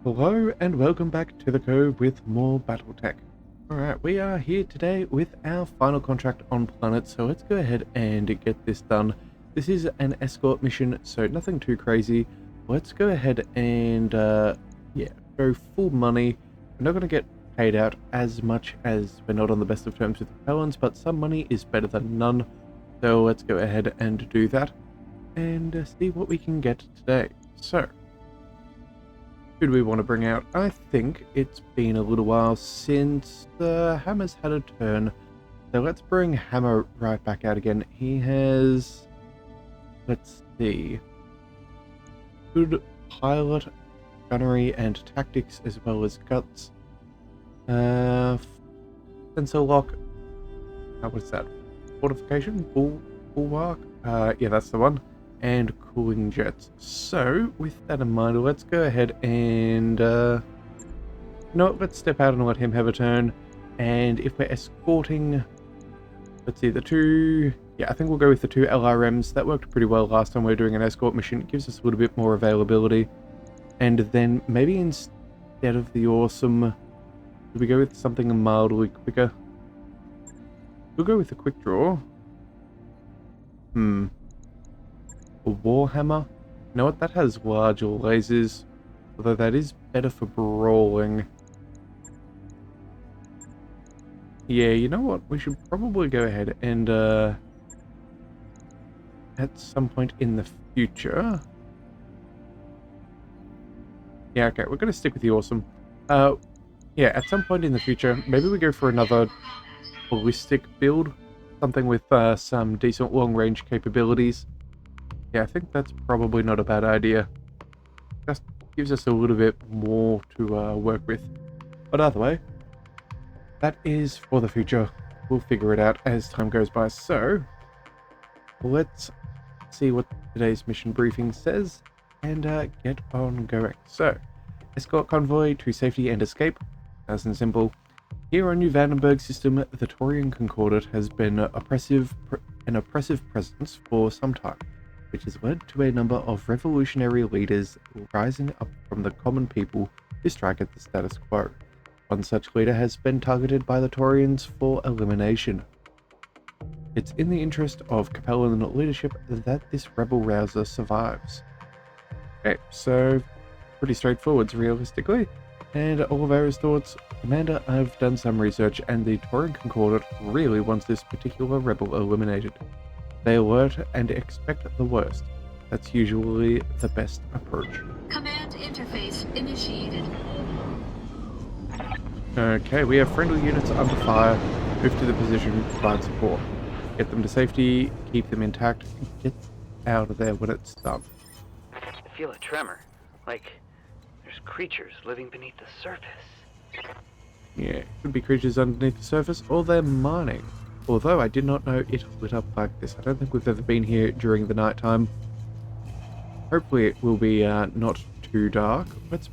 Hello and welcome back to the Cove with more Battletech. Alright, we are here today with our final contract on planet, so let's go ahead and get this done. This is an escort mission, so nothing too crazy. Let's go ahead and go full money. We're not going to get paid out as much as we're not on the best of terms with the Pelons, but some money is better than none. So let's go ahead and do that and see what we can get today. So, who do we want to bring out? I think it's been a little while since Hammer's had a turn. So let's bring Hammer right back out again. He has, let's see, good pilot, gunnery, and tactics, as well as guts. Sensor lock. What's that? Fortification? Bulwark? Yeah, that's the one. And cooling jets. So, with that in mind, let's go ahead and let's step out and let him have a turn. And if we're escorting, let's see, I think we'll go with the two LRMs. That worked pretty well last time we were doing an escort mission. It gives us a little bit more availability. And then maybe instead of the awesome, do we go with something mildly quicker? We'll go with the quick draw. A Warhammer? You know what? That has larger lasers, although that is better for brawling. Yeah, you know what? We should probably go ahead and at some point in the future. Yeah, okay, we're gonna stick with the awesome. Yeah, at some point in the future, maybe we go for another ballistic build, something with some decent long-range capabilities. Yeah, I think that's probably not a bad idea. Just gives us a little bit more to work with. But either way, that is for the future. We'll figure it out as time goes by. So, let's see what today's mission briefing says and get on going. So, escort convoy to safety and escape. Nice and simple. Here on New Vandenburg system, the Taurian Concordat has been an oppressive presence for some time, which has led to a number of revolutionary leaders rising up from the common people to strike at the status quo. One such leader has been targeted by the Taurians for elimination. It's in the interest of Capellan leadership that this rebel rouser survives. Okay, so pretty straightforward realistically. And all of our thoughts, Commander, I've done some research and the Taurian Concordat really wants this particular rebel eliminated. They alert and expect the worst. That's usually the best approach. Command interface initiated. Okay, we have friendly units under fire. Move to the position, provide support. Get them to safety, keep them intact, get out of there when it's done. I feel a tremor, like there's creatures living beneath the surface. Yeah, could be creatures underneath the surface, or they're mining. Although I did not know it lit up like this. I don't think we've ever been here during the night time. Hopefully it will be not too dark. Let's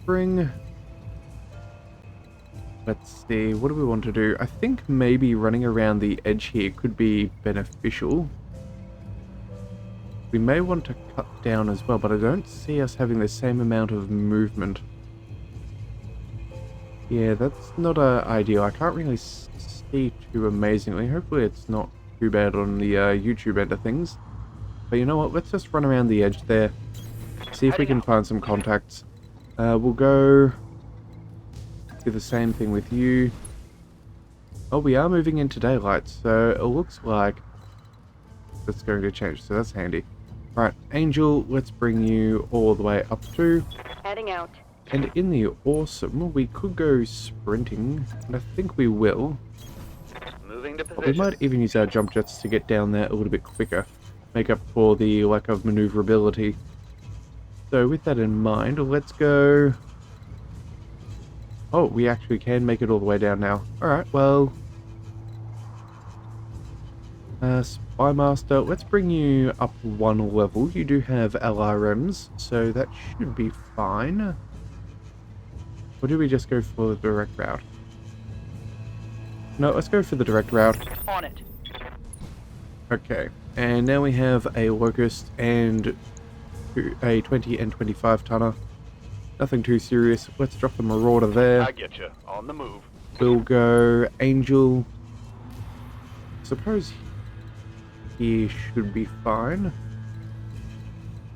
see, what do we want to do? I think maybe running around the edge here could be beneficial. We may want to cut down as well, but I don't see us having the same amount of movement. Yeah, that's not ideal. I can't really see too amazingly. Hopefully it's not too bad on the YouTube end of things. But you know what? Let's just run around the edge there. See if we can find some contacts. We'll go do the same thing with you. Oh, we are moving into daylight, so it looks like that's going to change, so that's handy. Right, Angel, let's bring you all the way up to. Heading out. And in the awesome, we could go sprinting, and I think we will. Moving to But we position. might even use our jump jets to get down there a little bit quicker. Make up for the lack of maneuverability. So with that in mind, let's go. Oh, we actually can make it all the way down now. Alright, well. Spymaster, let's bring you up one level. You do have LRMs, so that should be fine. Or do we just go for the direct route? No, let's go for the direct route. On it. Okay, and now we have a Locust and a 20 and 25 tonner. Nothing too serious. Let's drop the Marauder there. I get you. On the move. We'll go Angel. Suppose he should be fine.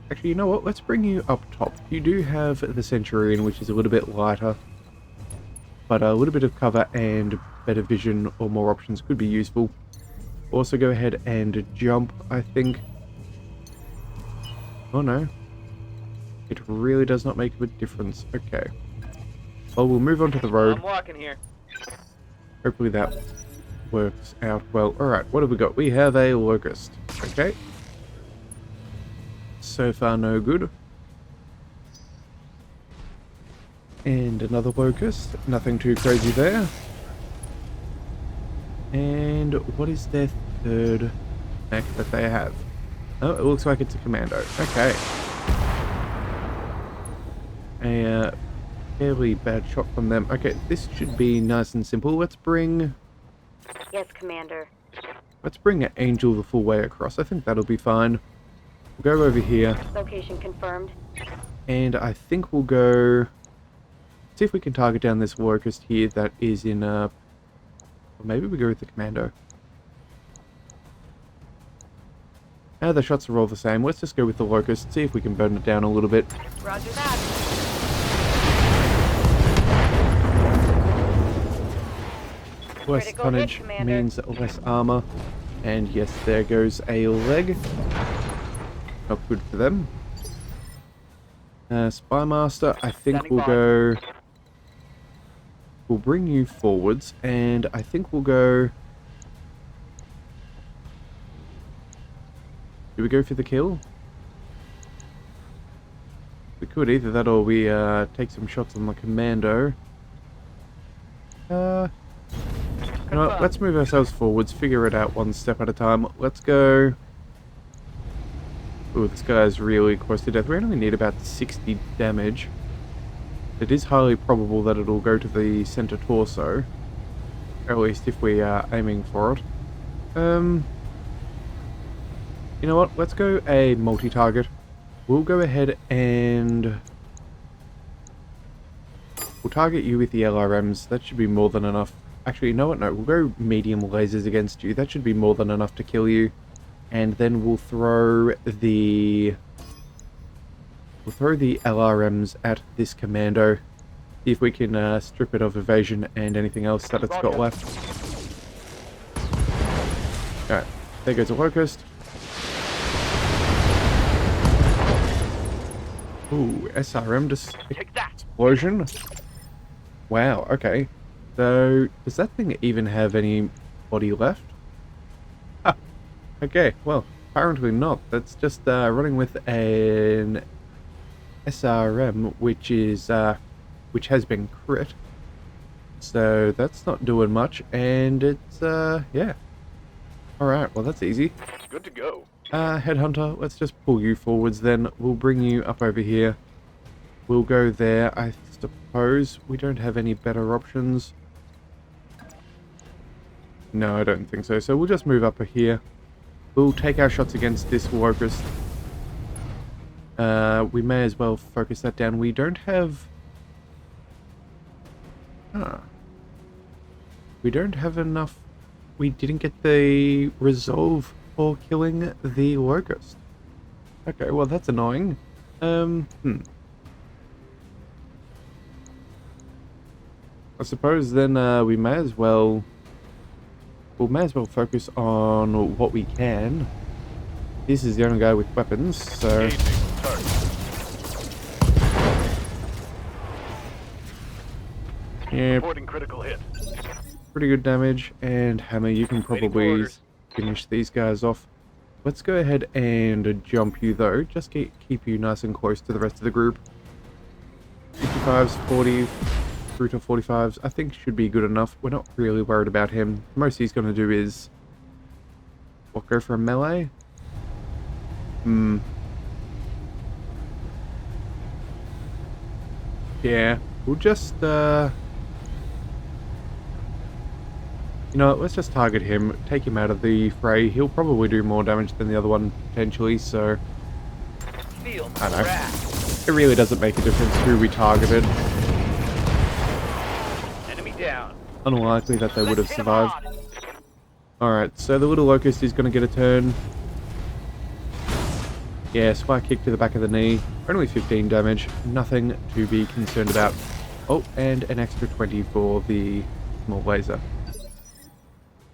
Actually, you know what? Let's bring you up top. You do have the Centurion, which is a little bit lighter. But a little bit of cover and better vision or more options could be useful. Also go ahead and jump, I think. Oh no. It really does not make a difference. Okay. Well, we'll move on to the road. I'm walking here. Hopefully that works out well. Alright, what have we got? We have a Locust. Okay. So far, no good. And another Locust. Nothing too crazy there. And what is their third mech that they have? Oh, it looks like it's a Commando. Okay. A fairly bad shot from them. Okay, this should be nice and simple. Let's bring... Yes, Commander. Let's bring Angel the full way across. I think that'll be fine. We'll go over here. Location confirmed. And I think we'll go... See if we can target down this Locust here that is in or maybe we go with the Commando. The shots are all the same. Let's just go with the Locust, see if we can burn it down a little bit. Roger that. Less Critical tonnage hit, Commander. means less armor. And yes, there goes a leg. Not good for them. Spymaster, I think Standing we'll by. go... We'll bring you forwards, and I think we'll go... Do we go for the kill? We could either that or we take some shots on the Commando. You know what, let's move ourselves forwards, figure it out one step at a time. Let's go... Ooh, this guy's really close to death. We only need about 60 damage. It is highly probable that it'll go to the center torso. At least if we are aiming for it. You know what? Let's go a multi-target. We'll go ahead and... We'll target you with the LRMs. That should be more than enough. Actually, you know what? No, we'll go medium lasers against you. That should be more than enough to kill you. And then we'll throw the... We'll throw the LRMs at this Commando. See if we can strip it of evasion and anything else that it's got left. Alright, there goes a Locust. Ooh, SRM just Take that. explosion. Wow, okay. So, does that thing even have any body left? Ah, okay, well, apparently not. That's just running with an SRM, which is which has been crit. So that's not doing much, and it's yeah. Alright, well that's easy. Good to go. Headhunter, let's just pull you forwards then. We'll bring you up over here. We'll go there. I suppose we don't have any better options. No, I don't think so. So we'll just move up here. We'll take our shots against this Locust. We may as well focus that down. We don't have... We don't have enough... We didn't get the resolve for killing the Locust. Okay, well that's annoying. I suppose then we may as well... We may as well focus on what we can. This is the only guy with weapons, so... Engaging target. Yeah, Reporting critical hit. pretty good damage. And Hammer, you can Waiting for probably orders. finish these guys off. Let's go ahead and jump you though. Just keep you nice and close to the rest of the group. 55s, 40s, through to 45s, I think should be good enough. We're not really worried about him. Most he's going to do is... What, go for a melee? Yeah, we'll just, You know what, let's just target him, take him out of the fray. He'll probably do more damage than the other one, potentially, so... Feel I know. wrath. it really doesn't make a difference who we targeted. Enemy down. Unlikely that they would have survived. Alright, so the little locust is going to get a turn. Yeah, spike kick to the back of the knee. Only 15 damage. Nothing to be concerned about. Oh, and an extra 20 for the small laser.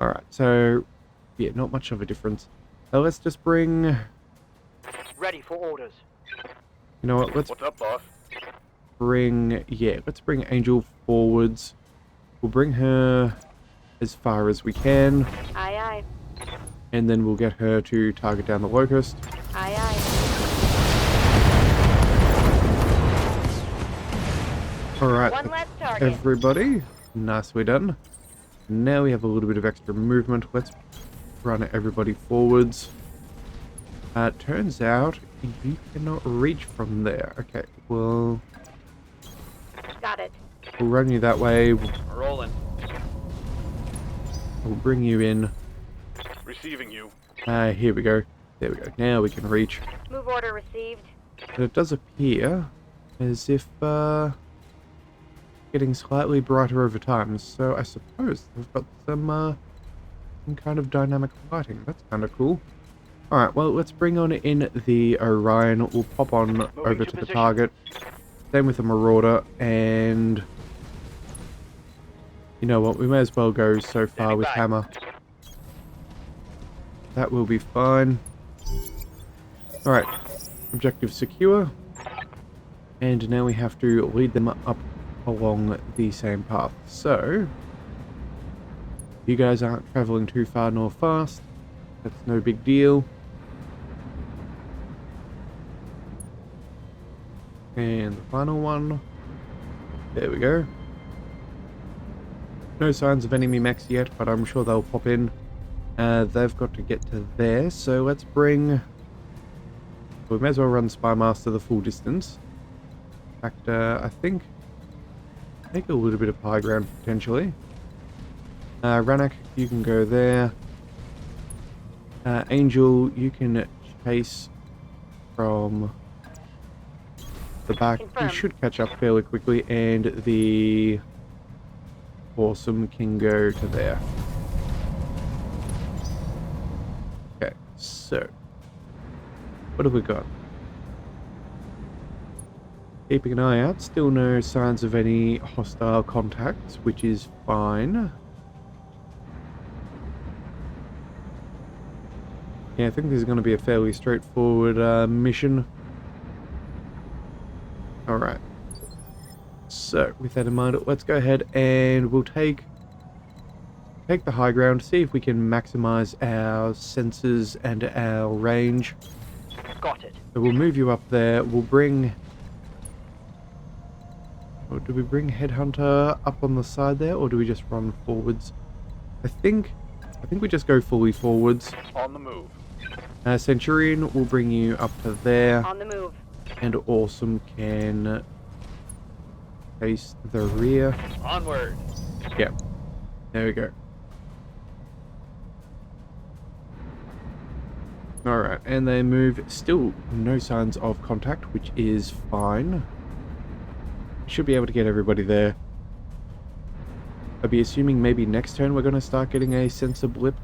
Alright, so yeah, not much of a difference. Let's just bring... Ready for orders. You know what, let's What's up, boss? bring... Yeah, let's bring Angel forwards. We'll bring her as far as we can. Aye, aye. And then we'll get her to target down the locust. Aye, aye. Alright, One less target. everybody. Nicely done. Now we have a little bit of extra movement. Let's run everybody forwards. Turns out you cannot reach from there. Okay, well, Got it. we'll run you that way. Rolling. We'll bring you in. Receiving you. Here we go. There we go. Now we can reach. Move order received. But it does appear as if getting slightly brighter over time. So I suppose they've got some kind of dynamic lighting. That's kind of cool. Alright, well, let's bring on in the Orion. We'll pop on over to the target. Same with the Marauder, and you know what, we may as well go so far with Hammer. That will be fine. Alright, objective secure. And now we have to lead them up along the same path. So, you guys aren't traveling too far nor fast. That's no big deal. And the final one. There we go. No signs of enemy mechs yet, but I'm sure they'll pop in. They've got to get to there, so let's bring... We may as well run Spymaster the full distance. In fact, I think... Take a little bit of high ground, potentially. Ranak, you can go there. Angel, you can chase from... the back. Confirm. You should catch up fairly quickly, and the Awesome can go to there. Okay, so what have we got? Keeping an eye out, still no signs of any hostile contacts, which is fine. Yeah, I think this is going to be a fairly straightforward mission. Alright. So, with that in mind, let's go ahead and we'll take the high ground, see if we can maximize our sensors and our range. Got it. So we'll move you up there. We'll bring... Or do we bring Headhunter up on the side there, or do we just run forwards? I think we just go fully forwards. On the move. Centurion will bring you up to there. On the move. And Awesome can face the rear. Onward. Yep. There we go. Alright, and they move. Still no signs of contact, which is fine. Should be able to get everybody there. I'd be assuming maybe next turn we're going to start getting a sensor blip.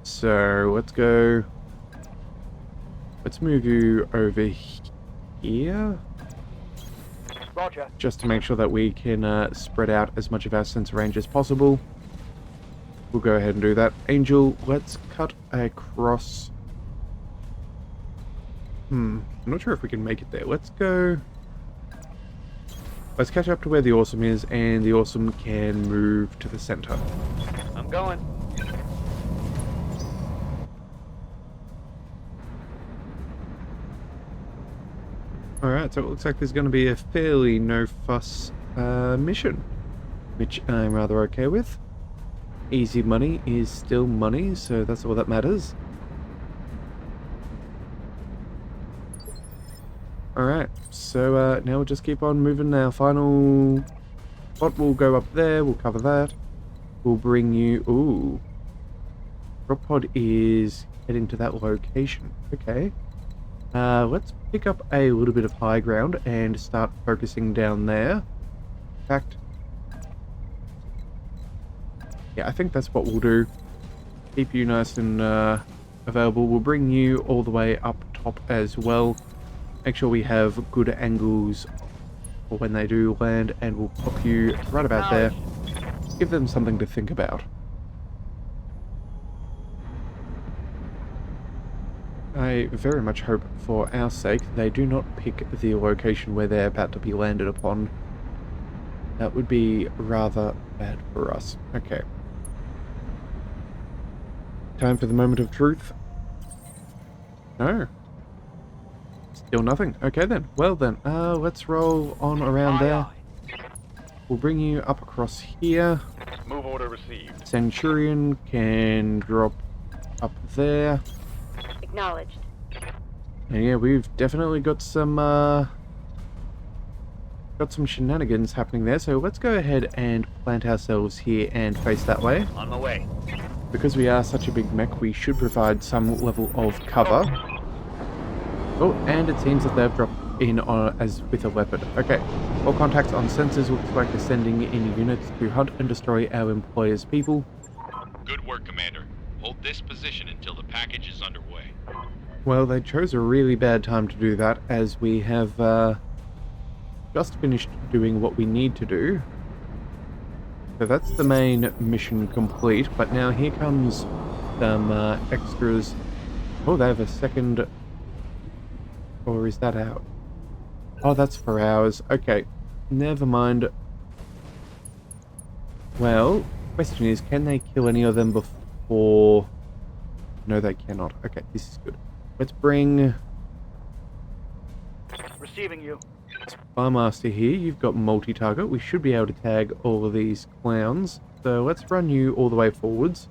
So, let's go... Let's move you over here. Roger. Just to make sure that we can spread out as much of our sensor range as possible. We'll go ahead and do that. Angel, let's cut across... I'm not sure if we can make it there. Let's go... Let's catch up to where the Awesome is, and the Awesome can move to the center. I'm going. Alright, so it looks like there's going to be a fairly no-fuss mission, which I'm rather okay with. Easy money is still money, so that's all that matters. Alright, so now we'll just keep on moving. Our final spot will go up there, we'll cover that. We'll bring you... Ooh. Drop pod is heading to that location. Okay. Let's pick up a little bit of high ground and start focusing down there. In fact, yeah, I think that's what we'll do. Keep you nice and available. We'll bring you all the way up top as well. Make sure we have good angles for when they do land, and we'll pop you right about there. Give them something to think about. I very much hope, for our sake, they do not pick the location where they're about to be landed upon. That would be rather bad for us. Okay. Time for the moment of truth. No. Still nothing. Okay then. Well then, let's roll on around there. We'll bring you up across here. Move order received. Centurion can drop up there. Acknowledged. And yeah, we've definitely got some shenanigans happening there. So let's go ahead and plant ourselves here and face that way. On my way. Because we are such a big mech, we should provide some level of cover. Oh, and it seems that they've dropped in on as with a weapon. Okay, all contacts on sensors looks like they're sending in units to hunt and destroy our employer's people. Good work, Commander. Hold this position until the package is underway. Well, they chose a really bad time to do that, as we have just finished doing what we need to do. So that's the main mission complete, but now here comes some extras. Oh, they have a second... Or is that out? Oh, that's for ours. Okay, never mind. Well, question is, can they kill any of them before... No, they cannot. Okay, this is good. Let's bring... Receiving you. Barmaster here. You've got multi-target. We should be able to tag all of these clowns. So let's run you all the way forwards.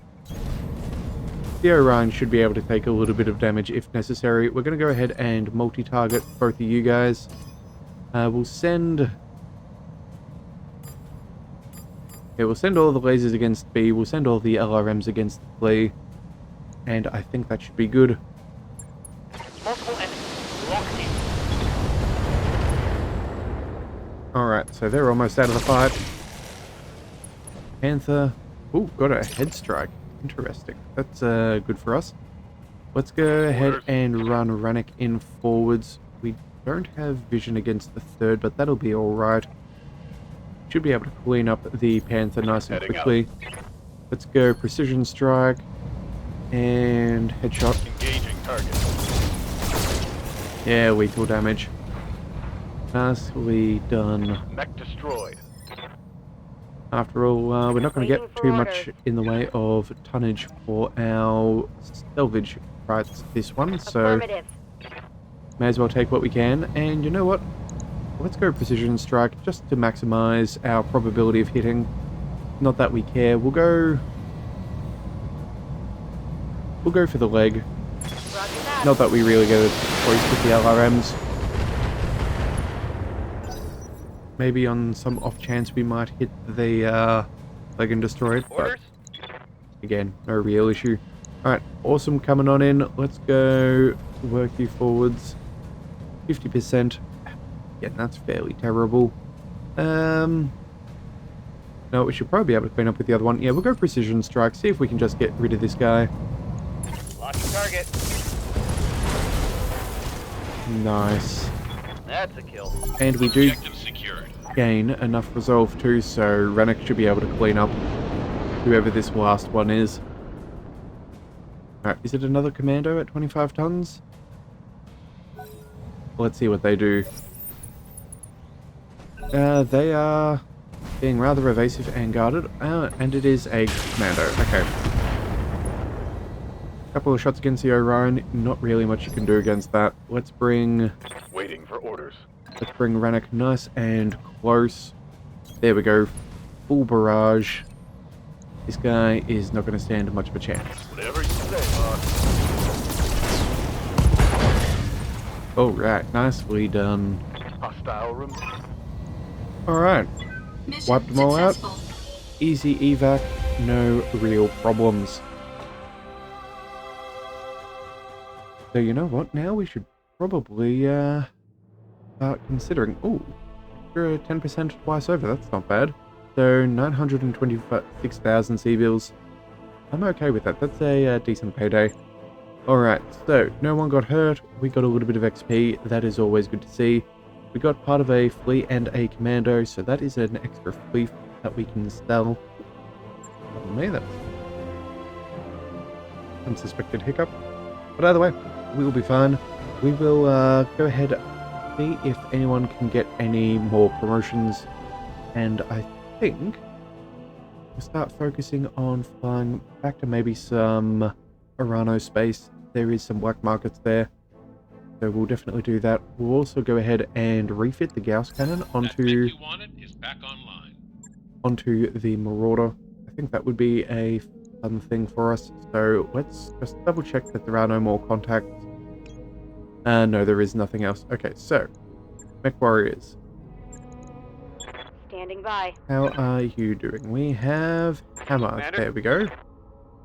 The Orion should be able to take a little bit of damage if necessary. We're going to go ahead and multi-target both of you guys. We'll send... Yeah, we'll send all the lasers against B. We'll send all the LRMs against B. And I think that should be good. Multiple enemies. Locked in. Alright, so they're almost out of the fight. Panther. Ooh, got a head strike. Interesting. That's good for us. Let's go ahead and run Rannick in forwards. We don't have vision against the third, but that'll be alright. Should be able to clean up the Panther nice and quickly. Let's go precision strike and headshot. Engaging target. Yeah, lethal damage. Nicely done. Mech destroyed. After all, we're not going to get too much in the way of tonnage for our salvage rights this one, so Affirmative. may as well take what we can. And you know what? Let's go precision strike just to maximize our probability of hitting. Not that we care. We'll go for the leg. Roger that. Not that we really get a choice with the LRMs. Maybe on some off chance we might hit the leg and destroy it. But again, no real issue. Alright, awesome coming on in. Let's go work you forwards. 50%. Yeah, that's fairly terrible. No, we should probably be able to clean up with the other one. Yeah, we'll go precision strike. See if we can just get rid of this guy. Locking target. Nice. That's a kill. And we do Objective secured. gain enough resolve too, so Rannick should be able to clean up whoever this last one is. Alright, is it another commando at 25 tons? Let's see what they do. They are being rather evasive and guarded, and it is a commando. Okay. Couple of shots against the Orion, not really much you can do against that. Let's bring Waiting for orders. Rannick nice and close. There we go. Full barrage. This guy is not going to stand much of a chance. Whatever you say, boss. Alright, nicely done. Hostile room. Alright, Mission wiped them all out. successful. Easy evac, no real problems. So you know what, now we should probably start considering. Oh, you're 10% twice over. That's not bad. So 926,000 C-bills. I'm okay with that. That's a decent payday. Alright, so no one got hurt. We got a little bit of XP. That is always good to see. We got part of a fleet and a commando, so that is an extra fleet that we can sell. Pardon me, that's unsuspected hiccup. But either way, we will be fine. We will go ahead and see if anyone can get any more promotions. And I think we'll start focusing on flying back to maybe some Urano space. There is some black markets there, so we'll definitely do that. We'll also go ahead and refit the Gauss cannon onto you wanted is back online. onto the Marauder. I think that would be a fun thing for us. So let's just double check that there are no more contacts. No, there is nothing else. Okay, so MechWarriors, Standing by. how are you doing? We have Hammer. Commander? There we go.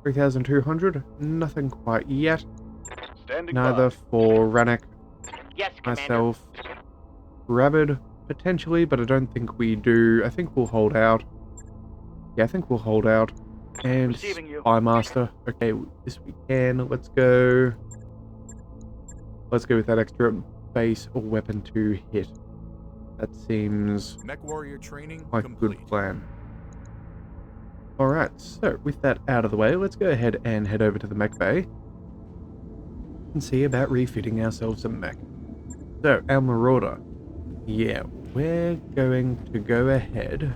3,200. Nothing quite yet. Standing Neither by. for Ranek, Yes, Commander. myself, Rabid, potentially, but I don't think we do. I think we'll hold out. Yeah, I think we'll hold out. And Receiving you. Spymaster. Okay, this we can. Let's go. Let's go with that extra base or weapon to hit. That seems MechWarrior training like a complete. good plan. Alright, so with that out of the way, let's go ahead and head over to the mech bay and see about refitting ourselves a mech. So, our Marauder. Yeah, we're going to go ahead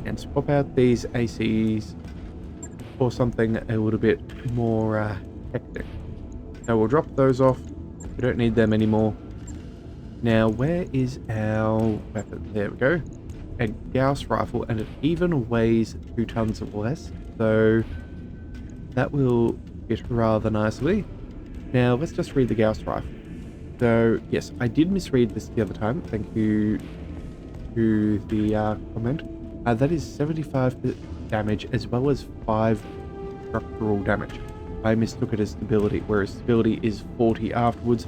and swap out these ACs for something a little bit more hectic. So we'll drop those off. We don't need them anymore. Now, where is our weapon? There we go. A Gauss rifle, and it even weighs 2 tons less, so that will fit rather nicely. Now, let's just read the Gauss rifle. So, yes, I did misread this the other time. Thank you to the comment. That is 75 damage as well as 5 structural damage. I mistook it as stability, whereas stability is 40 afterwards.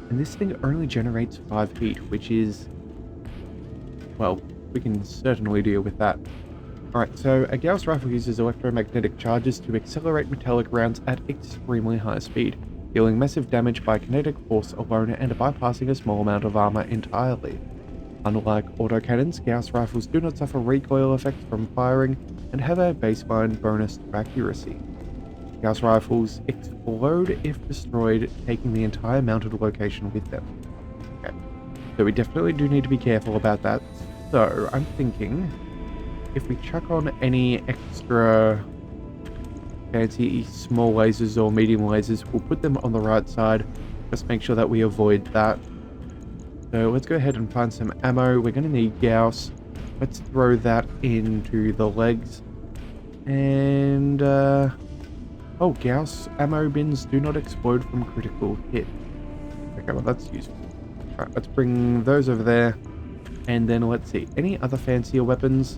And this thing only generates 5 heat, which is, well, we can certainly deal with that. Alright, so a Gauss rifle uses electromagnetic charges to accelerate metallic rounds at extremely high speed, dealing massive damage by kinetic force alone and bypassing a small amount of armor entirely. Unlike autocannons, Gauss rifles do not suffer recoil effects from firing and have a baseline bonus to accuracy. Gauss rifles explode if destroyed, taking the entire mounted location with them. Okay, so we definitely do need to be careful about that. So I'm thinking if we chuck on any extra fancy small lasers or medium lasers, we'll put them on the right side. Just make sure that we avoid that. So let's go ahead and find some ammo. We're going to need Gauss. Let's throw that into the legs. And oh, Gauss ammo bins do not explode from critical hit. Okay, well that's useful. Alright, let's bring those over there. And then let's see, any other fancier weapons?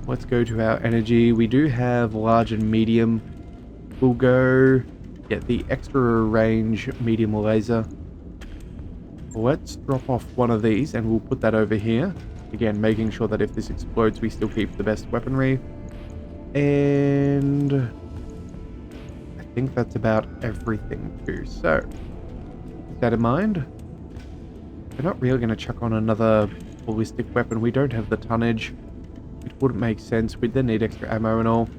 Let's go to our energy. We do have large and medium. We'll go get the extra range medium laser. Let's drop off one of these and we'll put that over here. Again, making sure that if this explodes, we still keep the best weaponry. And I think that's about everything too. So, with that in mind, we're not really going to chuck on another ballistic weapon. We don't have the tonnage. It wouldn't make sense. We'd then need extra ammo and all.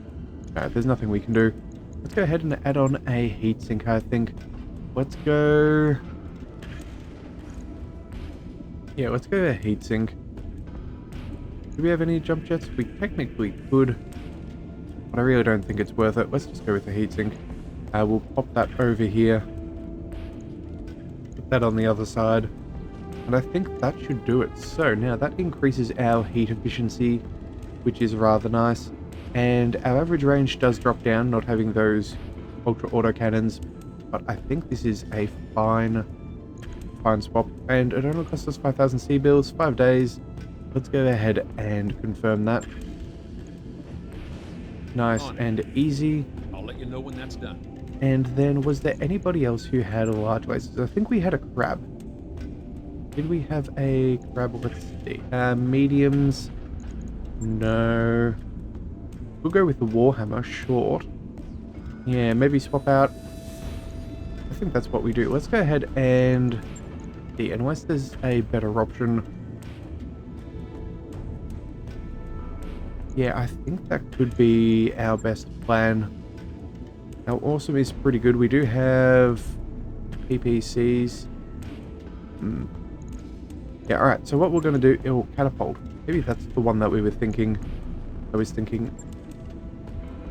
No, there's nothing we can do. Let's go ahead and add on a heatsink, I think. Let's go... Yeah, let's go a heatsink. Do we have any jump jets? We technically could, but I really don't think it's worth it. Let's just go with the heatsink. We'll pop that over here. Put that on the other side. And I think that should do it. So now that increases our heat efficiency, which is rather nice. And our average range does drop down, not having those ultra autocannons. But I think this is a fine swap. And it only cost us 5,000 C-bills, 5 days. Let's go ahead and confirm that. Nice and easy. I'll let you know when that's done. And then was there anybody else who had large lasers? I think we had a crab. Did we have a crab? Let's see. Mediums. No. We'll go with the Warhammer, short. Yeah, maybe swap out. I think that's what we do. Let's go ahead and see, unless there's a better option. Yeah, I think that could be our best plan. Our awesome is pretty good. We do have PPCs. Yeah, alright, so what we're going to do, it'll catapult. Maybe that's the one that we were thinking. I was thinking.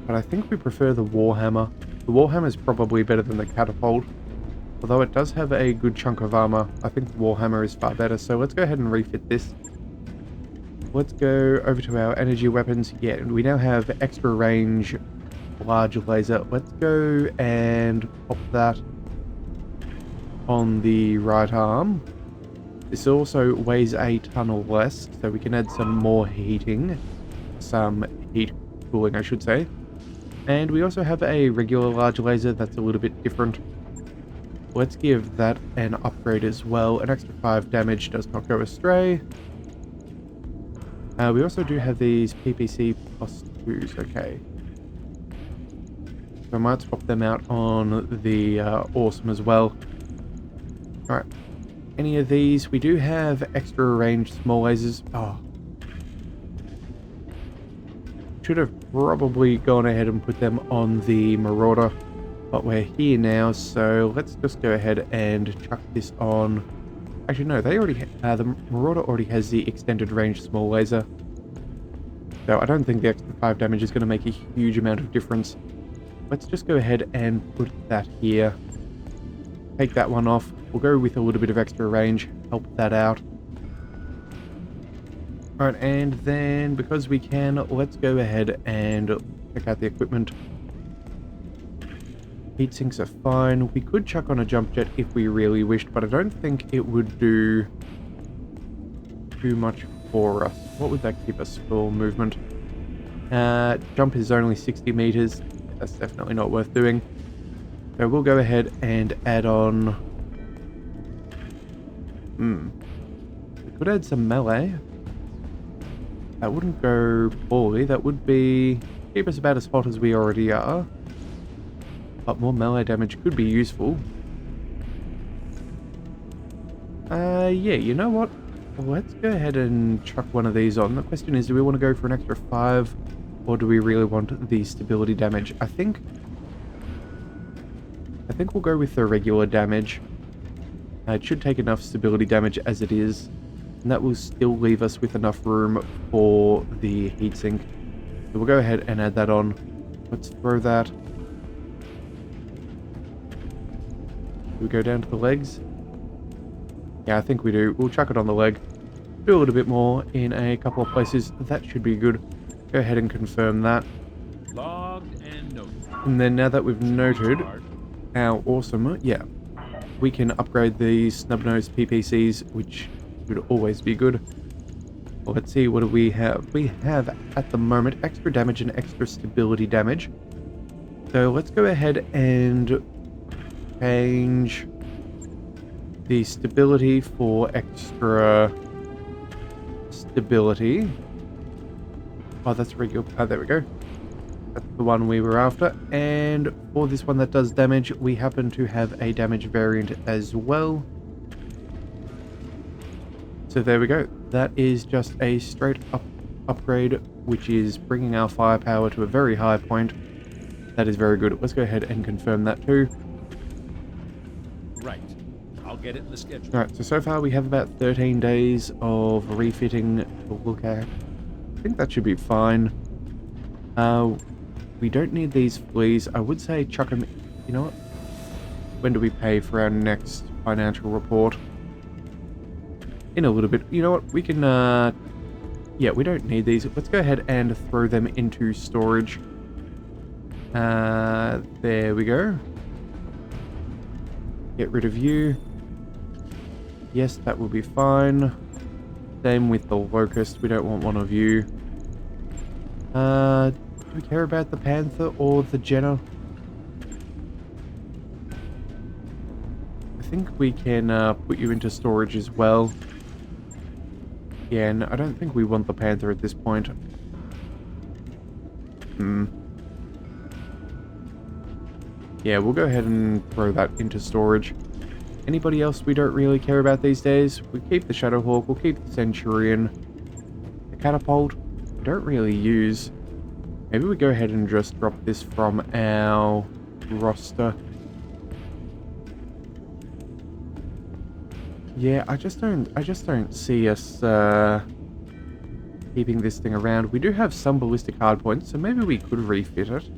But I think we prefer the Warhammer. The Warhammer is probably better than the catapult. Although it does have a good chunk of armor, I think the Warhammer is far better. So let's go ahead and refit this. Let's go over to our energy weapons. Yeah, we now have extra range, large laser. Let's go and pop that on the right arm. This also weighs a ton or less, so we can add some more heating. Some heat cooling, I should say. And we also have a regular large laser that's a little bit different. Let's give that an upgrade as well. An extra 5 damage does not go astray. We also do have these PPC plus 2s, okay. So I might swap them out on the awesome as well. Alright. Any of these? We do have extra range small lasers. Oh. Should have probably gone ahead and put them on the Marauder. But we're here now, so let's just go ahead and chuck this on. Actually, no, they already the Marauder already has the extended range small laser. So I don't think the extra 5 damage is going to make a huge amount of difference. Let's just go ahead and put that here. Take that one off. We'll go with a little bit of extra range. Help that out. Alright, and then because we can, let's go ahead and check out the equipment. Heat sinks are fine. We could chuck on a jump jet if we really wished, but I don't think it would do too much for us. What would that keep us for movement? Jump is only 60 meters. That's definitely not worth doing. So we'll go ahead and add on... We could add some melee. That wouldn't go poorly. That would be... keep us about as hot as we already are. But more melee damage could be useful. Yeah, you know what? Let's go ahead and chuck one of these on. The question is, do we want to go for an extra 5? Or do we really want the stability damage? I think we'll go with the regular damage. It should take enough stability damage as it is. And that will still leave us with enough room for the heatsink. So we'll go ahead and add that on. Let's throw that. Do we go down to the legs? Yeah, I think we do. We'll chuck it on the leg. Do a little bit more in a couple of places. That should be good. Go ahead and confirm that. Logged and noted. And then now that we've noted our awesome, yeah, we can upgrade the snub-nosed PPCs, which should always be good. Well, let's see, what do we have? We have, at the moment, extra damage and extra stability damage. So let's go ahead and change the stability for extra stability. Oh, that's regular. Oh, there we go. That's the one we were after. And for this one that does damage, we happen to have a damage variant as well. So there we go. That is just a straight up upgrade, which is bringing our firepower to a very high point. That is very good. Let's go ahead and confirm that too. Right. I'll get it in the schedule. Alright, so far we have about 13 days of refitting to look at. I think that should be fine. We don't need these fleas. I would say chuck them... You know what? When do we pay for our next financial report? In a little bit. You know what? We can... Yeah, we don't need these. Let's go ahead and throw them into storage. There we go. Get rid of you. Yes, that will be fine. Same with the locust. We don't want one of you. Do we care about the panther or the Jenna? think we can put you into storage as well. Yeah, and I don't think we want the Panther at this point. Yeah, we'll go ahead and throw that into storage. Anybody else we don't really care about these days? We keep the Shadowhawk, we'll keep the Centurion. The Catapult, we don't really use. Maybe we go ahead and just drop this from our roster. Yeah, I just don't see us keeping this thing around. We do have some ballistic hardpoints, so maybe we could refit it.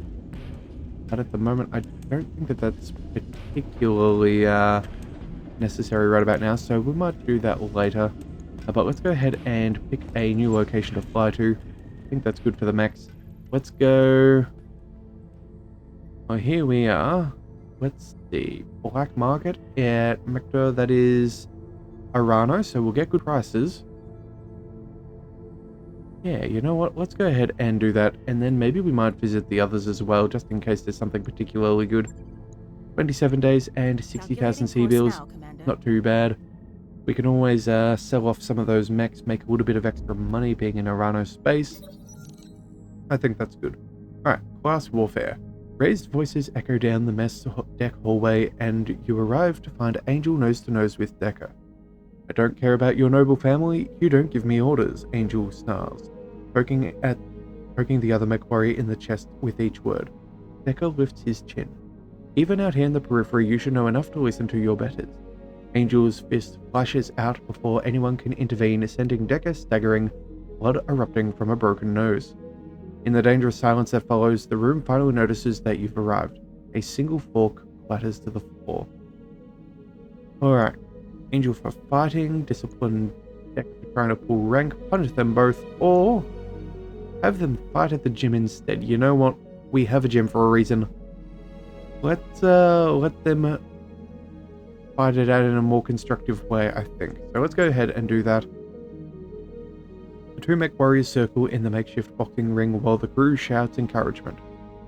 But at the moment, I don't think that that's particularly necessary right about now, so we might do that later. But let's go ahead and pick a new location to fly to. I think that's good for the mechs. Let's go... Oh, here we are. Let's see. Black Market at Mechta, that is Arano, so we'll get good prices. Yeah, you know what? Let's go ahead and do that, and then maybe we might visit the others as well, just in case there's something particularly good. 27 days and 60,000 sea bills. Not too bad. We can always sell off some of those mechs, make a little bit of extra money being in Arano space. I think that's good. Alright, class warfare. Raised voices echo down the mess deck hallway, and you arrive to find Angel nose to nose with Decker. I don't care about your noble family, you don't give me orders, Angel snarls, poking the other MechWarrior in the chest with each word. Decker lifts his chin. Even out here in the periphery, you should know enough to listen to your betters. Angel's fist flashes out before anyone can intervene, sending Decker staggering, blood erupting from a broken nose. In the dangerous silence that follows, the room finally notices that you've arrived. A single fork clatters to the floor. Alright. Angel for fighting, discipline Decker for trying to pull rank, punish them both, or have them fight at the gym instead. You know what? We have a gym for a reason. Let them fight it out in a more constructive way, I think. So let's go ahead and do that. The two MechWarriors circle in the makeshift boxing ring while the crew shouts encouragement.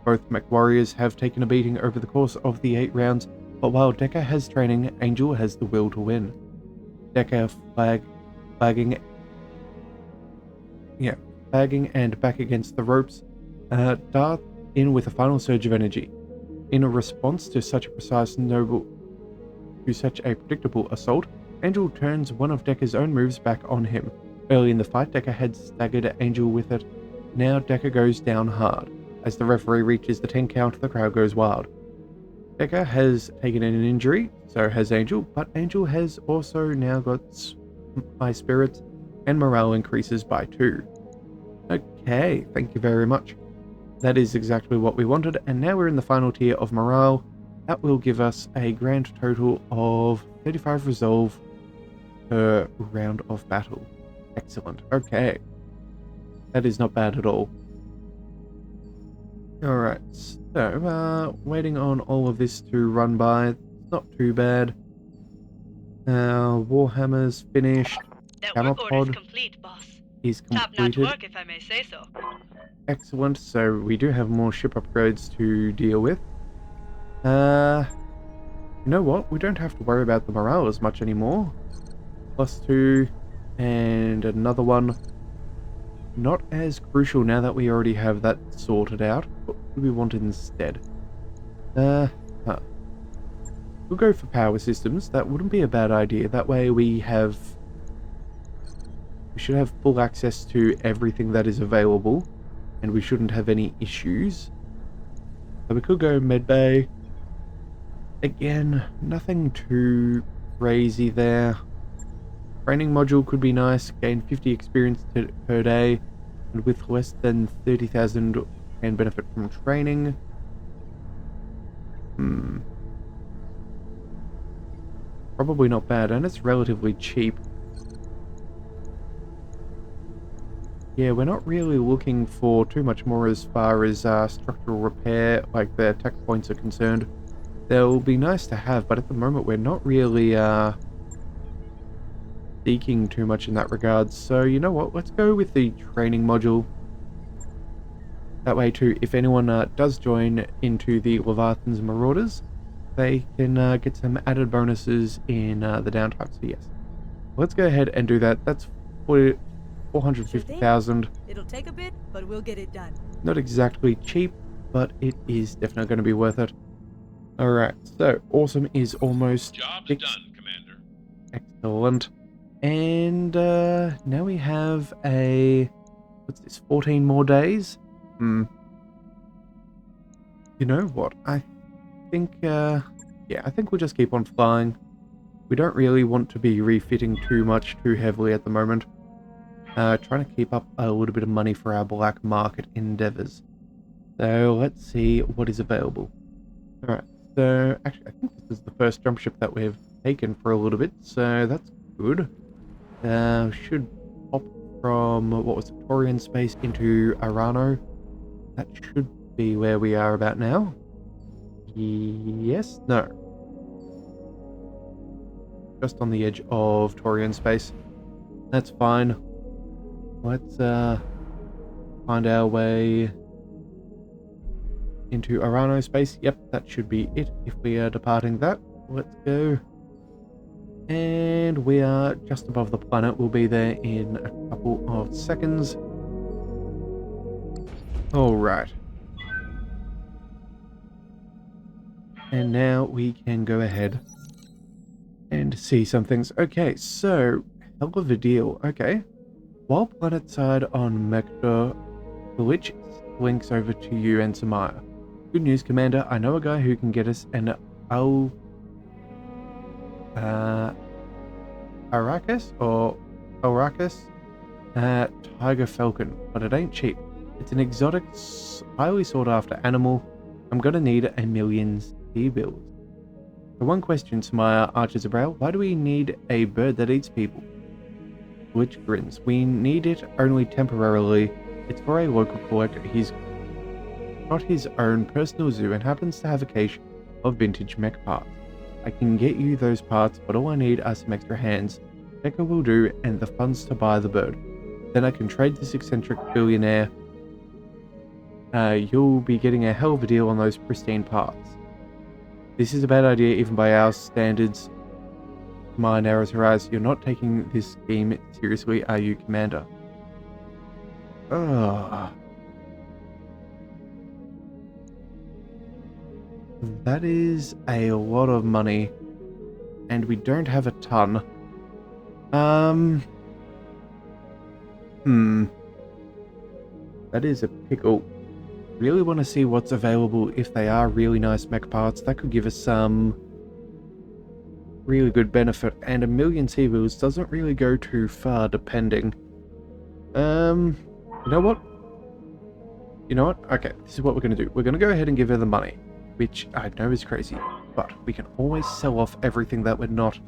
Both MechWarriors have taken a beating over the course of the 8 rounds, but while Decker has training, Angel has the will to win. Decker flagging and back against the ropes, dart in with a final surge of energy. In a response to such a predictable assault, Angel turns one of Decker's own moves back on him. Early in the fight, Decker had staggered Angel with it. Now Decker goes down hard. As the referee reaches the 10 count, the crowd goes wild. Decker has taken an injury, so has Angel, but Angel has also now got high spirits, and morale increases by 2. Okay, thank you very much. That is exactly what we wanted, and now we're in the final tier of morale. That will give us a grand total of 35 resolve per round of battle. Excellent. Okay. That is not bad at all. Alright, so, waiting on all of this to run by. It's not too bad. Warhammer's finished. That Hammer work order pod is complete, boss. is Top-notch completed. work, if I may say so. Excellent, so we do have more ship upgrades to deal with. You know what? We don't have to worry about the morale as much anymore. +2 and another one. Not as crucial now that we already have that sorted out. What do we want instead? We'll go for power systems. That wouldn't be a bad idea. That way we should have full access to everything that is available, and we shouldn't have any issues. So we could go medbay. Again, nothing too crazy there. Training module could be nice, gain 50 experience per day, and with less than 30,000 can benefit from training. Probably not bad, and it's relatively cheap. Yeah, we're not really looking for too much more as far as structural repair, like the tech points are concerned. They'll be nice to have, but at the moment we're not really seeking too much in that regard. So you know what, let's go with the training module. That way too, if anyone does join into the Leviathan's Marauders, they can get some added bonuses in the downtime. So yes, let's go ahead and do that. That's 450,000. It'll take a bit, but we'll get it done. Not exactly cheap, but it is definitely going to be worth it. Alright, so Awesome is almost Job's fixed. done, Commander. Excellent. And now we have what's this, 14 more days? You know what, I think, yeah, I think we'll just keep on flying. We don't really want to be refitting too heavily at the moment. Trying to keep up a little bit of money for our black market endeavors. So let's see what is available. Alright, so actually I think this is the first jump ship that we've taken for a little bit, so that's good. Should hop from, what was it, Torian space into Arano. That should be where we are about now. Yes? No. Just on the edge of Torian space. That's fine. Let's find our way into Arano space. Yep, that should be it if we are departing that. Let's go. And we are just above the planet. We'll be there in a couple of seconds. Alright. And now we can go ahead and see some things. Okay, so, hell of a deal. Okay. While planetside on Mechta, Glitch links over to you and Samaya. Good news, Commander. I know a guy who can get us an Arrakis Tiger Falcon, but it ain't cheap. It's an exotic, highly sought after animal. I'm gonna need 1,000,000 sea bills. The one question, Samaya arches a brow, why do we need a bird that eats people? Glitch grins. We need it only temporarily. It's for a local collector. He's got his own personal zoo and happens to have a cache of vintage mech parts. I can get you those parts, but all I need are some extra hands. Decker will do, and the funds to buy the bird. Then I can trade this eccentric billionaire. You'll be getting a hell of a deal on those pristine parts. This is a bad idea even by our standards. Maya narrows her eyes. You're not taking this scheme seriously, are you, Commander? Ugh. That is a lot of money. And we don't have a ton. That is a pickle. Really want to see what's available if they are really nice mech parts. That could give us some really good benefit, and 1,000,000 sea bills doesn't really go too far depending. You know what? Okay, this is what we're going to do. We're going to go ahead and give her the money, which I know is crazy, but we can always sell off everything that we're not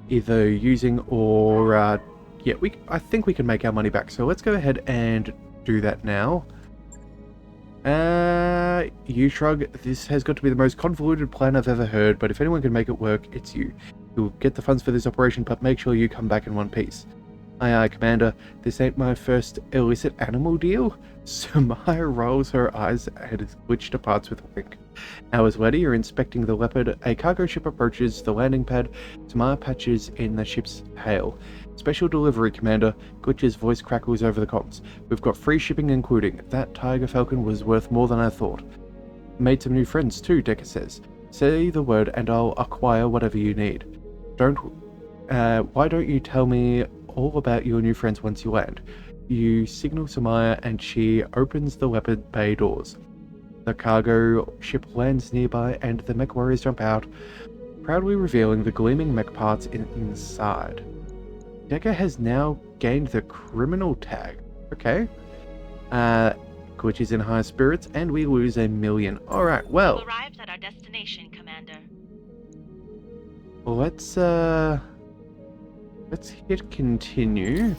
either using or, yeah, I think we can make our money back. So let's go ahead and do that now. You shrug. This has got to be the most convoluted plan I've ever heard, but if anyone can make it work, it's you. You'll get the funds for this operation, but make sure you come back in one piece. Aye, aye, Commander. This ain't my first illicit animal deal. Samaya rolls her eyes and Glitch departs with a wink. Hours later, you're inspecting the Leopard. A cargo ship approaches the landing pad. Samaya patches in the ship's hail. Special delivery, Commander. Glitch's voice crackles over the comms. We've got free shipping including. That Tiger Falcon was worth more than I thought. Made some new friends too, Decker says. Say the word and I'll acquire whatever you need. Why don't you tell me all about your new friends once you land? You signal Samaya and she opens the Leopard Bay doors. The cargo ship lands nearby and the MechWarriors jump out, proudly revealing the gleaming mech parts inside. Decker has now gained the criminal tag. Okay. Glitch is in high spirits and we lose 1,000,000. Alright, well. Arrived at our destination, Commander. Let's hit continue.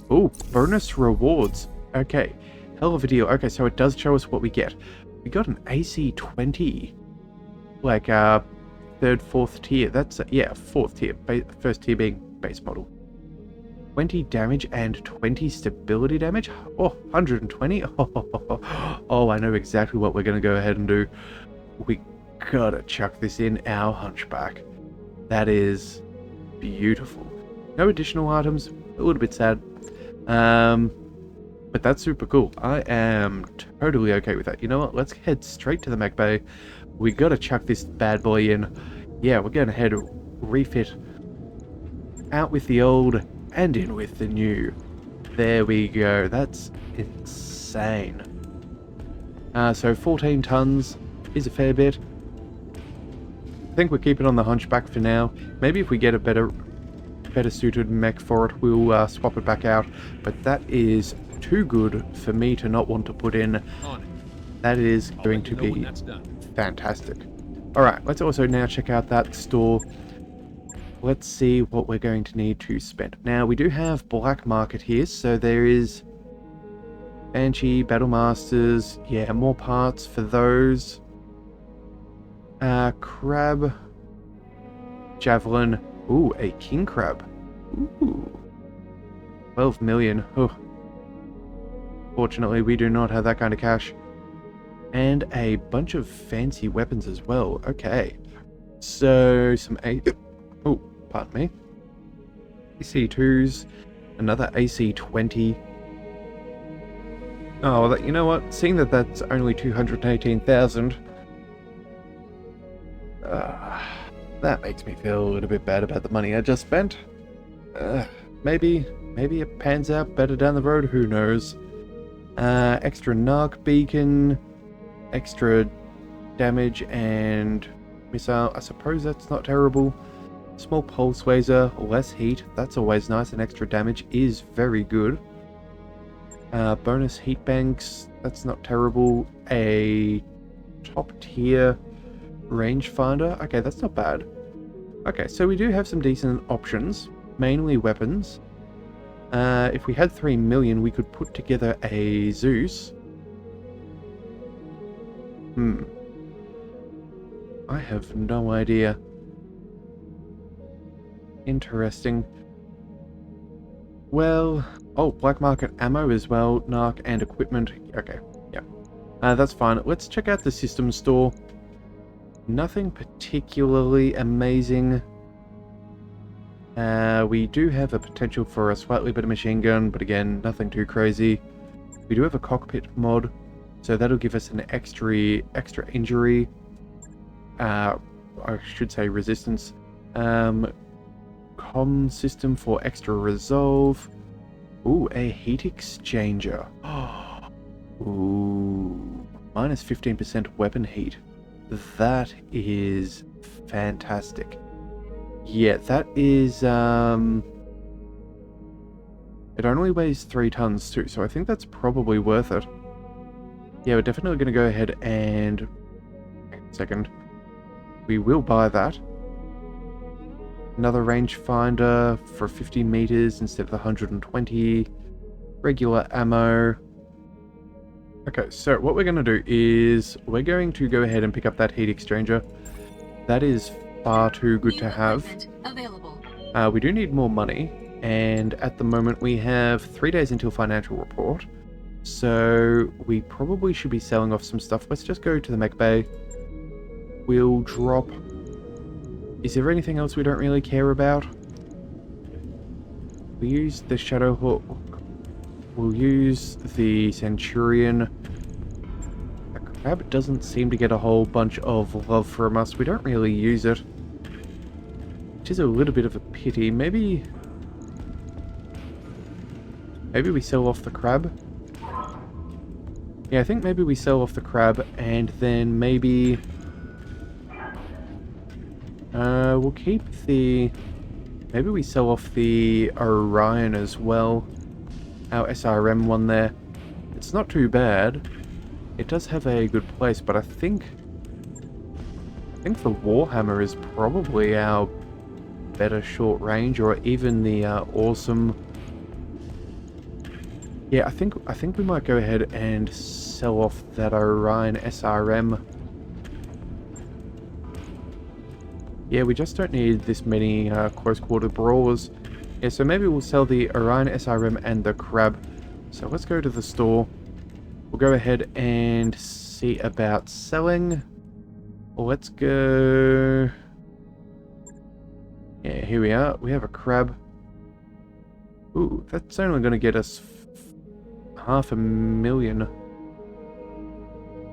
Oh, bonus rewards. Okay, hell of a deal. Okay, so it does show us what we get. We got an AC-20, like third, fourth tier. That's yeah, fourth tier. First tier being base model. 20 damage and 20 stability damage. Oh, 120. Oh, I know exactly what we're gonna go ahead and do. We gotta chuck this in our hunchback. That is beautiful. No additional items, a little bit sad. But that's super cool. I am totally okay with that. You know what? Let's head straight to the mech bay. We gotta chuck this bad boy in. Yeah, we're gonna head refit. Out with the old and in with the new. There we go. That's insane. So 14 tons is a fair bit. I think we'll keep it on the hunchback for now. Maybe if we get a better suited mech for it, we'll swap it back out. But that is too good for me to not want to put in. On it. That is I'll going let to you know when be that's done. fantastic. Alright, let's also now check out that store. Let's see what we're going to need to spend. Now, we do have black market here, so there is Banshee, Battle Masters, yeah, more parts for those. Crab, Javelin, ooh, a king crab. Ooh, 12 million, oh. Fortunately, we do not have that kind of cash. And a bunch of fancy weapons as well, okay. So, some oh, pardon me. AC2s, another AC20. Oh, you know what? Seeing that that's only 218,000, that makes me feel a little bit bad about the money I just spent. Maybe it pans out better down the road. Who knows? Extra narc beacon, extra damage and missile. I suppose that's not terrible. Small pulse laser, less heat. That's always nice. And extra damage is very good. Bonus heat banks. That's not terrible. A top tier rangefinder. Okay, that's not bad. Okay, so we do have some decent options. Mainly weapons. If we had 3 million, we could put together a Zeus. I have no idea. Interesting. Well, oh, black market ammo as well, narc and equipment. Okay, yeah. That's fine. Let's check out the system store. Nothing particularly amazing. We do have a potential for a slightly better machine gun, but again, nothing too crazy. We do have a cockpit mod, so that'll give us an extra injury. I should say resistance. Com system for extra resolve. Ooh, a heat exchanger. Ooh, minus 15% weapon heat. That is fantastic. Yeah, that is, it only weighs 3 tons too, so I think that's probably worth it. Yeah, we're definitely going to go ahead and... Hang on a second. We will buy that. Another rangefinder for 50 meters instead of the 120. Regular ammo. Okay, so what we're going to do is we're going to go ahead and pick up that heat exchanger. That is far too good to have. Available. We do need more money, and at the moment we have 3 days until financial report. So we probably should be selling off some stuff. Let's just go to the mech bay. We'll drop... Is there anything else we don't really care about? We use the Shadow Hawk. We'll use the Centurion. The Crab doesn't seem to get a whole bunch of love from us. We don't really use it. Which is a little bit of a pity. Maybe we sell off the Crab. Yeah, I think maybe we sell off the Crab and then maybe... we'll keep the... Maybe we sell off the Orion as well. Our SRM one there. It's not too bad. It does have a good place, but I think the Warhammer is probably our better short range, or even the awesome... Yeah, I think we might go ahead and sell off that Orion SRM. Yeah, we just don't need this many close quarter brawlers. Yeah, so maybe we'll sell the Orion SRM and the Crab. So let's go to the store. We'll go ahead and see about selling Let's go... Yeah, here we are. We have a crab. Ooh, that's only going to get us 500,000.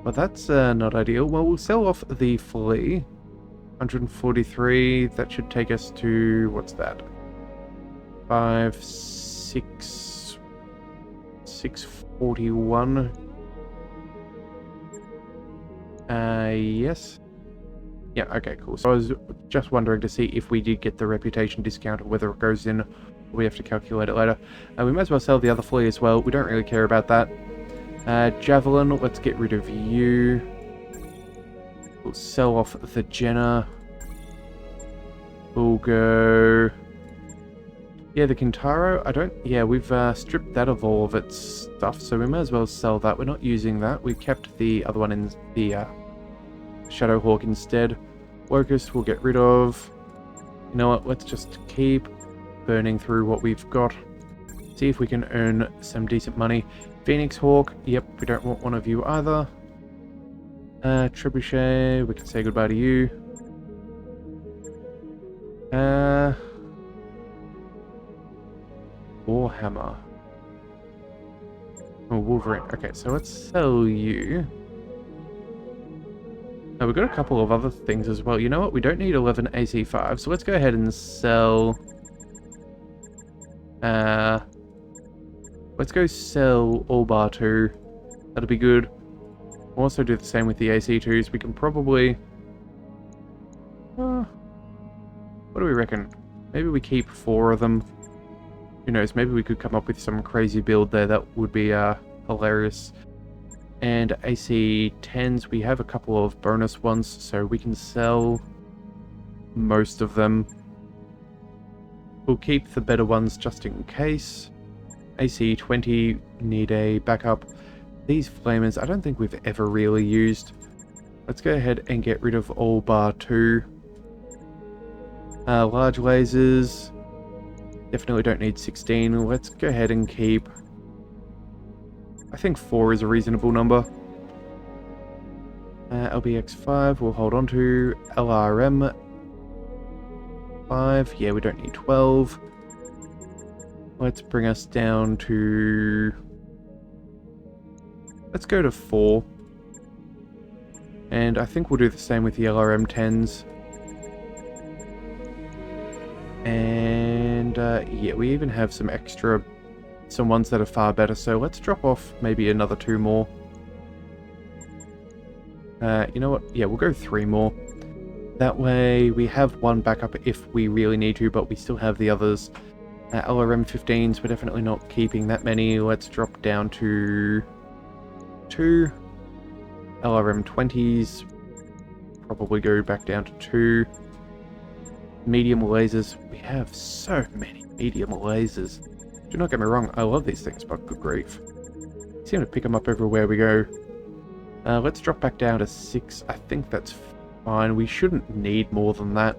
Well, that's not ideal. Well, we'll sell off the flea. 143. That should take us to... What's that? 641. Yes. Yeah, okay, cool. So I was just wondering to see if we did get the reputation discount or whether it goes in. We have to calculate it later. We might as well sell the other flea as well. We don't really care about that. Javelin, let's get rid of you. We'll sell off the Jenna. We'll go... Yeah, the Kintaro, I don't... Yeah, we've stripped that of all of its stuff, so we might as well sell that. We're not using that. We kept the other one in the Shadowhawk instead. Locust we'll get rid of. You know what, let's just keep burning through what we've got. See if we can earn some decent money. Phoenix Hawk, yep, we don't want one of you either. Trebuchet, we can say goodbye to you. Warhammer. Oh, Wolverine. Okay, so let's sell you. We've got a couple of other things as well. You know what? We don't need 11 AC5, so let's go ahead and sell... let's go sell all bar 2. That'll be good. We'll also do the same with the AC2s. We can probably... what do we reckon? Maybe we keep 4 of them. Who knows? Maybe we could come up with some crazy build there that would be hilarious. And AC10s, we have a couple of bonus ones, so we can sell most of them. We'll keep the better ones just in case. AC20, need a backup. These flamers, I don't think we've ever really used. Let's go ahead and get rid of all bar 2. Large lasers, definitely don't need 16. Let's go ahead and keep... I think 4 is a reasonable number. LBX5 we'll hold on to. LRM 5, yeah, we don't need 12. Let's bring us down to... Let's go to 4. And I think we'll do the same with the LRM 10s. And yeah, we even have some ones that are far better, so let's drop off maybe another 2 more. You know what? Yeah, we'll go 3 more. That way we have 1 backup if we really need to, but we still have the others. LRM 15s, we're definitely not keeping that many. Let's drop down to 2. LRM 20s, probably go back down to 2. Medium lasers, we have so many medium lasers. Do not get me wrong, I love these things, but good grief. We seem to pick them up everywhere we go. Let's drop back down to 6. I think that's fine. We shouldn't need more than that.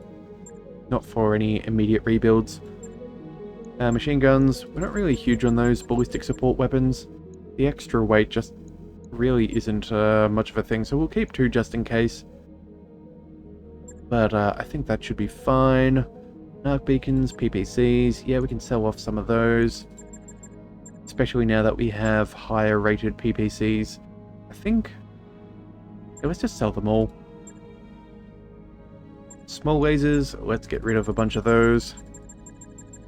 Not for any immediate rebuilds. Machine guns, we're not really huge on those. Ballistic support weapons. The extra weight just really isn't much of a thing, so we'll keep 2 just in case. But I think that should be fine. Arc beacons, PPCs, yeah, we can sell off some of those. Especially now that we have higher rated PPCs. I think... Yeah, let's just sell them all. Small lasers, let's get rid of a bunch of those.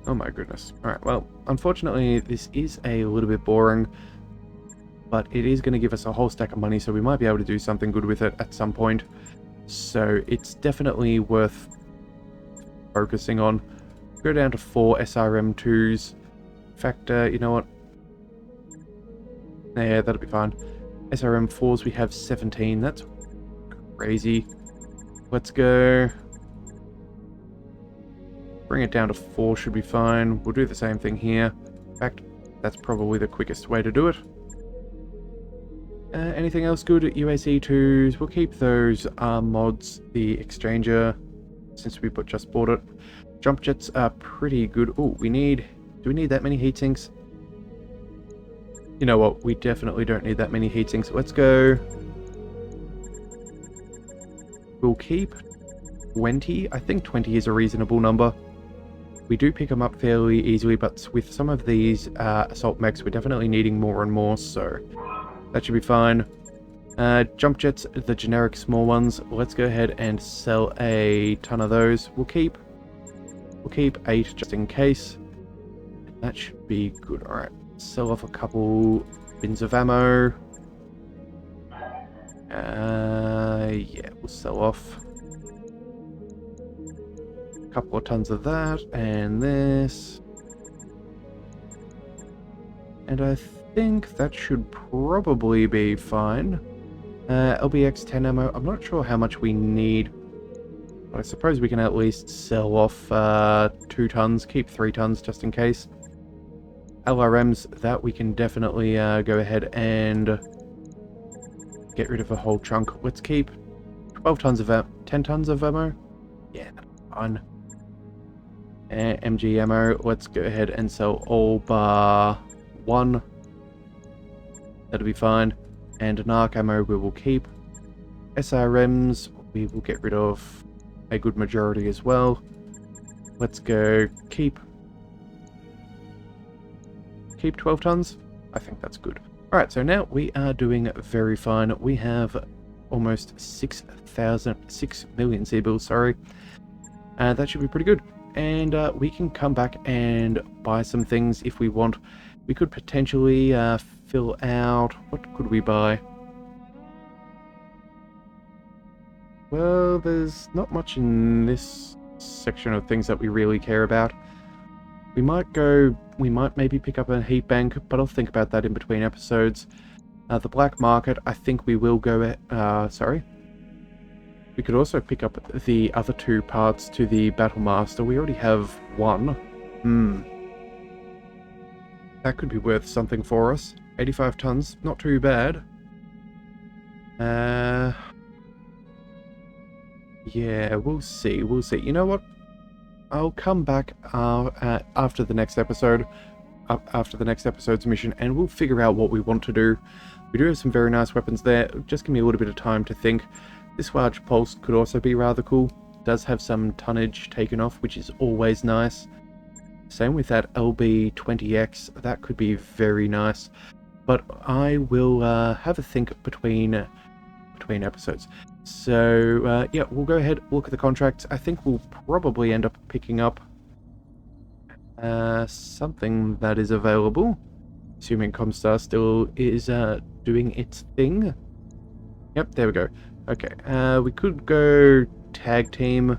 Oh my goodness. Alright, well, unfortunately this is a little bit boring. But it is going to give us a whole stack of money, so we might be able to do something good with it at some point. So it's definitely worth focusing on. Go down to 4 SRM2s. In fact, you know what? Yeah, that'll be fine. SRM4s, we have 17. That's crazy. Let's go. Bring it down to 4 should be fine. We'll do the same thing here. In fact, that's probably the quickest way to do it. Anything else good? UAC2s, we'll keep those mods, the exchanger, since we just bought it. Jump jets are pretty good. Oh, do we need that many heat sinks? You know what, we definitely don't need that many heat sinks. Let's go We'll keep 20. I think 20 is a reasonable number. We do pick them up fairly easily, but with some of these assault mechs, we're definitely needing more and more, so that should be fine. Jump jets, the generic small ones, let's go ahead and sell a ton of those. We'll keep 8 just in case. That should be good. Alright, sell off a couple bins of ammo. Yeah, we'll sell off a couple of tons of that, and this. And I think that should probably be fine. LBX 10 ammo, I'm not sure how much we need, but I suppose we can at least sell off 2 tons, keep 3 tons just in case. LRMs, that we can definitely go ahead and get rid of a whole chunk. Let's keep 12 tons of 10 tons of ammo. Yeah, that's fine. MG ammo, let's go ahead and sell all bar 1. That'll be fine. And narc ammo we will keep. SRMs we will get rid of a good majority as well. Let's go keep 12 tons. I think that's good. Alright, so now we are doing very fine. We have almost 6 million C-bills, sorry. That should be pretty good. And we can come back and buy some things if we want. We could potentially fill out... What could we buy? Well, there's not much in this section of things that we really care about. We might maybe pick up a heat bank, but I'll think about that in between episodes. The black market, I think we will go... sorry. We could also pick up the other 2 parts to the Battle Master. We already have 1. That could be worth something for us. 85 tons, not too bad. Yeah, we'll see. You know what? I'll come back after the next episode, after the next episode's mission, and we'll figure out what we want to do. We do have some very nice weapons there. Just give me a little bit of time to think. This large pulse could also be rather cool. It does have some tonnage taken off, which is always nice. Same with that LB20X. That could be very nice. But I will have a think between episodes. So, yeah, we'll go ahead, look at the contracts. I think we'll probably end up picking up something that is available. Assuming Comstar still is doing its thing. Yep, there we go. Okay, we could go tag team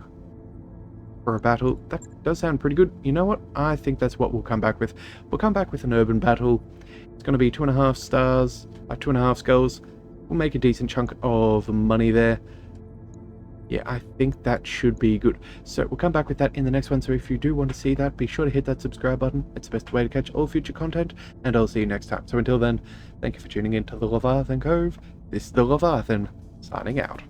for a battle. That does sound pretty good. You know what? I think that's what we'll come back with. We'll come back with an urban battle. It's going to be 2.5 stars, 2.5 skulls. We'll make a decent chunk of money there. Yeah, I think that should be good. So we'll come back with that in the next one. So if you do want to see that, be sure to hit that subscribe button. It's the best way to catch all future content, and I'll see you next time. So until then, thank you for tuning in to the Leviathan Cove. This is the Leviathan, signing out.